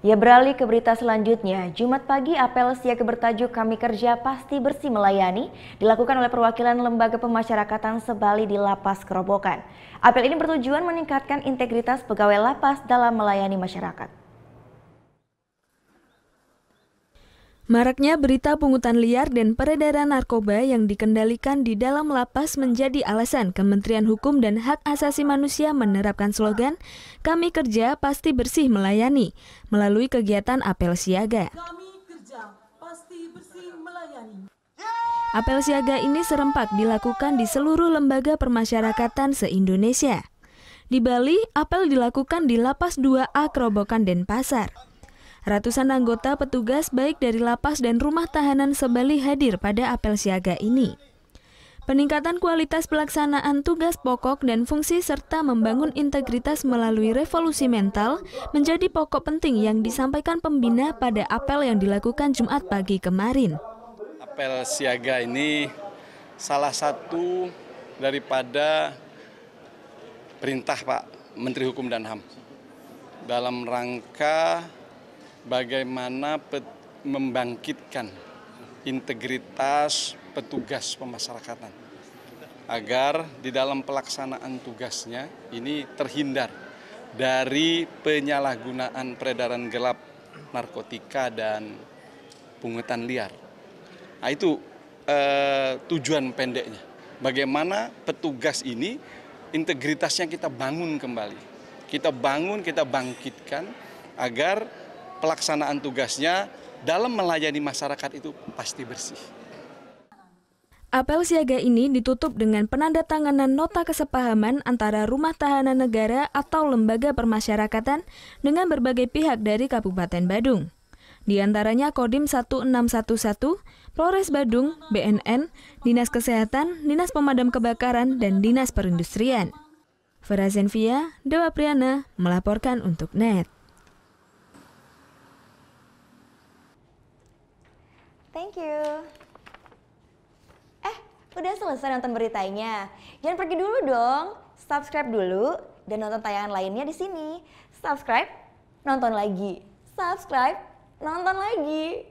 Ya, beralih ke berita selanjutnya, Jumat pagi apel siaga bertajuk Kami Kerja Pasti Bersih Melayani dilakukan oleh perwakilan Lembaga Pemasyarakatan Sebali di Lapas Kerobokan. Apel ini bertujuan meningkatkan integritas pegawai lapas dalam melayani masyarakat. Maraknya berita pungutan liar dan peredaran narkoba yang dikendalikan di dalam lapas menjadi alasan Kementerian Hukum dan Hak Asasi Manusia menerapkan slogan "Kami Kerja Pasti Bersih Melayani" melalui kegiatan apel siaga. Kami kerja pasti bersih melayani. Apel siaga ini serempak dilakukan di seluruh lembaga permasyarakatan se-Indonesia. Di Bali, apel dilakukan di Lapas 2A Kerobokan Denpasar. Ratusan anggota petugas baik dari lapas dan rumah tahanan Sebali hadir pada apel siaga ini. Peningkatan kualitas pelaksanaan tugas pokok dan fungsi serta membangun integritas melalui revolusi mental menjadi pokok penting yang disampaikan pembina pada apel yang dilakukan Jumat pagi kemarin. Apel siaga ini salah satu daripada perintah Pak Menteri Hukum dan HAM dalam rangka bagaimana membangkitkan integritas petugas pemasyarakatan agar di dalam pelaksanaan tugasnya ini terhindar dari penyalahgunaan peredaran gelap narkotika dan pungutan liar. Nah, itu tujuan pendeknya. Bagaimana petugas ini integritasnya kita bangun kembali. Kita bangun, kita bangkitkan agar pelaksanaan tugasnya dalam melayani masyarakat itu pasti bersih. Apel siaga ini ditutup dengan penandatanganan nota kesepahaman antara Rumah Tahanan Negara atau Lembaga Permasyarakatan dengan berbagai pihak dari Kabupaten Badung. Di antaranya Kodim 1611, Polres Badung, BNN, Dinas Kesehatan, Dinas Pemadam Kebakaran, dan Dinas Perindustrian. Farah Zenvia, Dewa Priana, melaporkan untuk NET. Thank you. Udah selesai nonton beritanya? Jangan pergi dulu dong. Subscribe dulu dan nonton tayangan lainnya di sini. Subscribe, nonton lagi. Subscribe, nonton lagi.